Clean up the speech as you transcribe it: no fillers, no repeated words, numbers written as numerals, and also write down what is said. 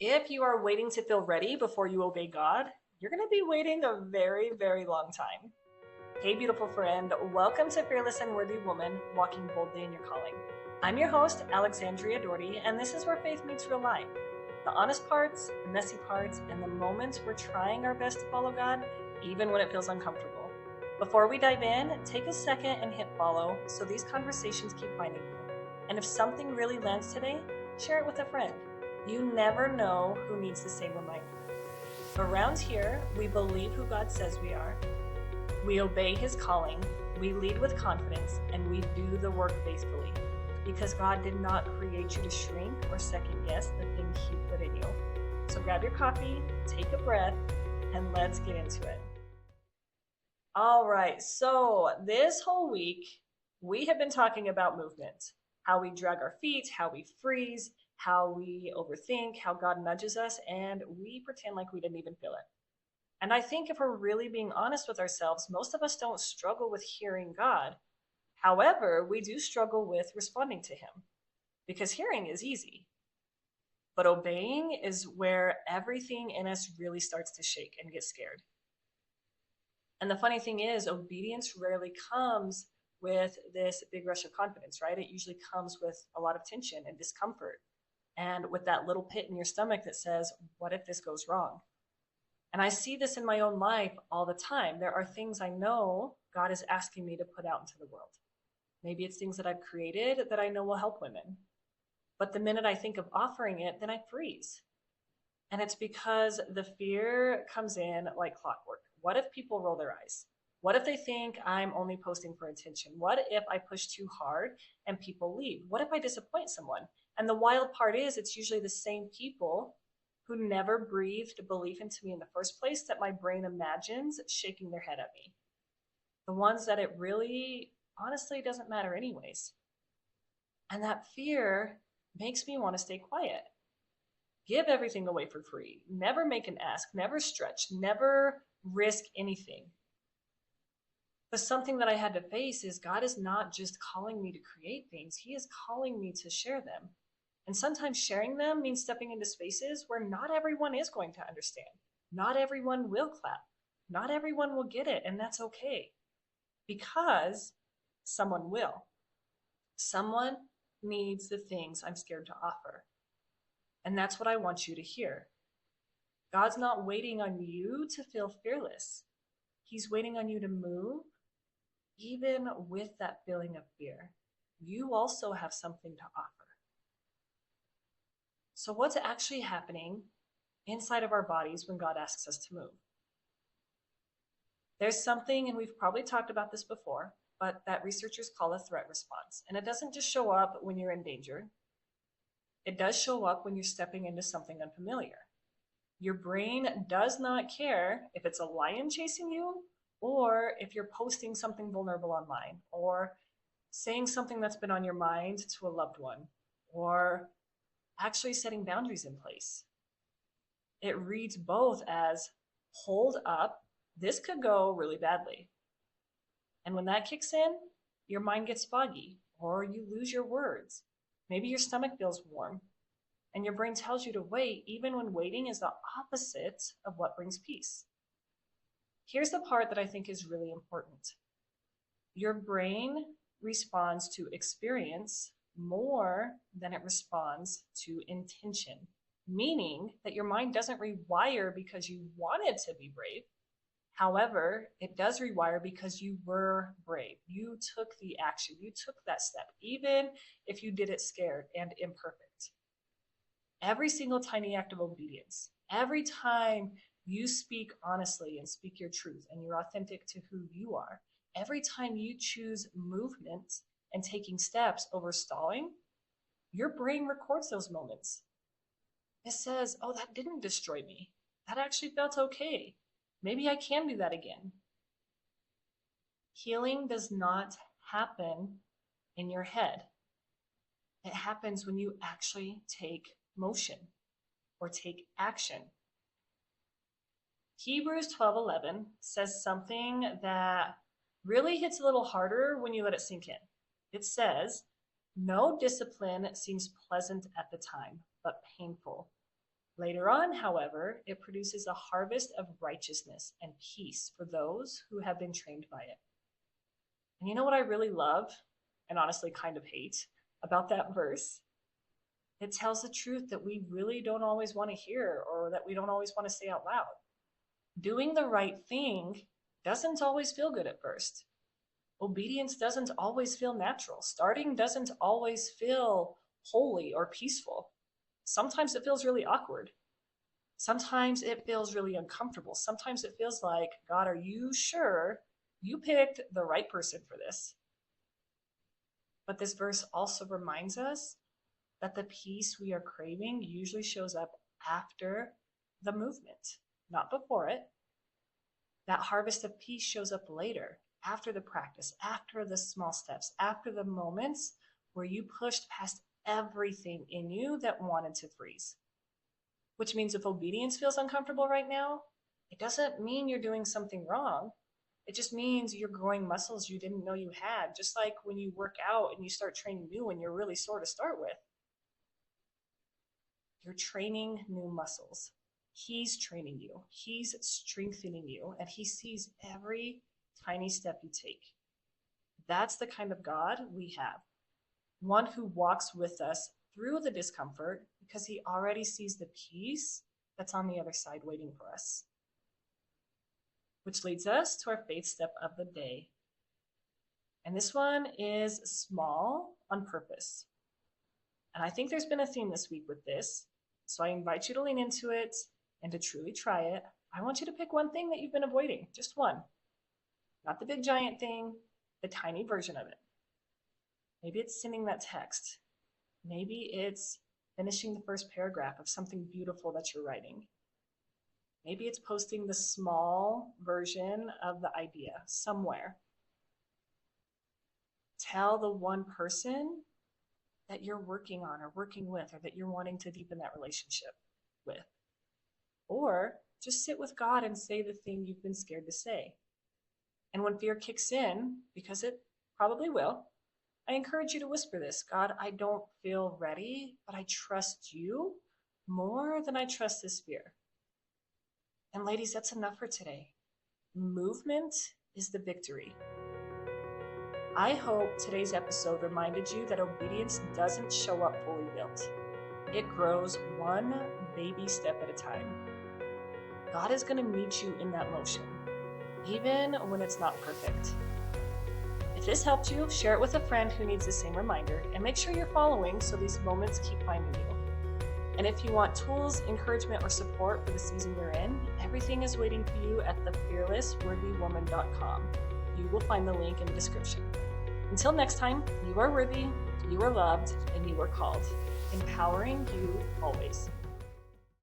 If you are waiting to feel ready before you obey God, you're going to be waiting a very, very long time. Hey, beautiful friend, welcome to Fearless and Worthy Woman, walking boldly in your calling. I'm your host, Alexandria Daugherty, and this is where faith meets real life. The honest parts, the messy parts, and the moments we're trying our best to follow God, even when it feels uncomfortable. Before we dive in, take a second and hit follow so these conversations keep finding you. And if something really lands today, share it with a friend. You never know who needs the same reminder. Around here, we believe who God says we are. We obey his calling, we lead with confidence, and we do the work faithfully. Because God did not create you to shrink or second guess the thing he put in you. So grab your coffee, take a breath, and let's get into it. All right, so this whole week, we have been talking about movement, how we drag our feet, how we freeze, how we overthink, how God nudges us, and we pretend like we didn't even feel it. And I think if we're really being honest with ourselves, most of us don't struggle with hearing God. However, we do struggle with responding to him because hearing is easy, but obeying is where everything in us really starts to shake and get scared. And the funny thing is, obedience rarely comes with this big rush of confidence, right? It usually comes with a lot of tension and discomfort and with that little pit in your stomach that says, what if this goes wrong? And I see this in my own life all the time. There are things I know God is asking me to put out into the world. Maybe it's things that I've created that I know will help women. But the minute I think of offering it, then I freeze. And it's because the fear comes in like clockwork. What if people roll their eyes? What if they think I'm only posting for attention? What if I push too hard and people leave? What if I disappoint someone? And the wild part is, it's usually the same people who never breathed belief into me in the first place that my brain imagines shaking their head at me. The ones that it really, honestly, doesn't matter, anyways. And that fear makes me want to stay quiet. Give everything away for free. Never make an ask, never stretch, never risk anything. But something that I had to face is God is not just calling me to create things, he is calling me to share them. And sometimes sharing them means stepping into spaces where not everyone is going to understand. Not everyone will clap. Not everyone will get it, and that's okay. Because someone will. Someone needs the things I'm scared to offer. And that's what I want you to hear. God's not waiting on you to feel fearless. He's waiting on you to move, even with that feeling of fear. You also have something to offer. So, what's actually happening inside of our bodies when God asks us to move? There's something, and we've probably talked about this before, but that researchers call a threat response. And it doesn't just show up when you're in danger, it does show up when you're stepping into something unfamiliar. Your brain does not care if it's a lion chasing you or if you're posting something vulnerable online or saying something that's been on your mind to a loved one or actually setting boundaries in place. It reads both as hold up, this could go really badly. And when that kicks in, your mind gets foggy or you lose your words. Maybe your stomach feels warm and your brain tells you to wait, even when waiting is the opposite of what brings peace. Here's the part that I think is really important. Your brain responds to experience more than it responds to intention, meaning that your mind doesn't rewire because you wanted to be brave. However, it does rewire because you were brave. You took the action, you took that step, even if you did it scared and imperfect. Every single tiny act of obedience, every time you speak honestly and speak your truth and you're authentic to who you are, every time you choose movement and taking steps over stalling, your brain records those moments. It says, oh, that didn't destroy me. That actually felt okay. Maybe I can do that again. Healing does not happen in your head. It happens when you actually take motion or take action. Hebrews 12:11 says something that really hits a little harder when you let it sink in. It says, no discipline seems pleasant at the time, but painful. Later on, however, it produces a harvest of righteousness and peace for those who have been trained by it. And you know what I really love, and honestly kind of hate, about that verse? It tells the truth that we really don't always want to hear, or that we don't always want to say out loud. Doing the right thing doesn't always feel good at first. Obedience doesn't always feel natural. Starting doesn't always feel holy or peaceful. Sometimes it feels really awkward. Sometimes it feels really uncomfortable. Sometimes it feels like, God, are you sure you picked the right person for this? But this verse also reminds us that the peace we are craving usually shows up after the movement, not before it. That harvest of peace shows up later, after the practice, after the small steps, after the moments where you pushed past everything in you that wanted to freeze. Which means if obedience feels uncomfortable right now, it doesn't mean you're doing something wrong. It just means you're growing muscles you didn't know you had, just like when you work out and you start training new and you're really sore to start with. You're training new muscles. He's training you. He's strengthening you, and he sees every tiny step you take. That's the kind of God we have. One who walks with us through the discomfort because he already sees the peace that's on the other side waiting for us. Which leads us to our faith step of the day. And this one is small on purpose. And I think there's been a theme this week with this. So I invite you to lean into it and to truly try it. I want you to pick one thing that you've been avoiding, just one. Not the big giant thing, the tiny version of it. Maybe it's sending that text. Maybe it's finishing the first paragraph of something beautiful that you're writing. Maybe it's posting the small version of the idea somewhere. Tell the one person that you're working on or working with, or that you're wanting to deepen that relationship with. Or just sit with God and say the thing you've been scared to say. And when fear kicks in, because it probably will, I encourage you to whisper this: God, I don't feel ready, but I trust you more than I trust this fear. And ladies, that's enough for today. Movement is the victory. I hope today's episode reminded you that obedience doesn't show up fully built. It grows one baby step at a time. God is going to meet you in that motion, even when it's not perfect. If this helped you, share it with a friend who needs the same reminder, and make sure you're following so these moments keep finding you. And if you want tools, encouragement, or support for the season you're in, everything is waiting for you at thefearlessworthywoman.com. You will find the link in the description. Until next time, you are worthy, you are loved, and you are called, empowering you always.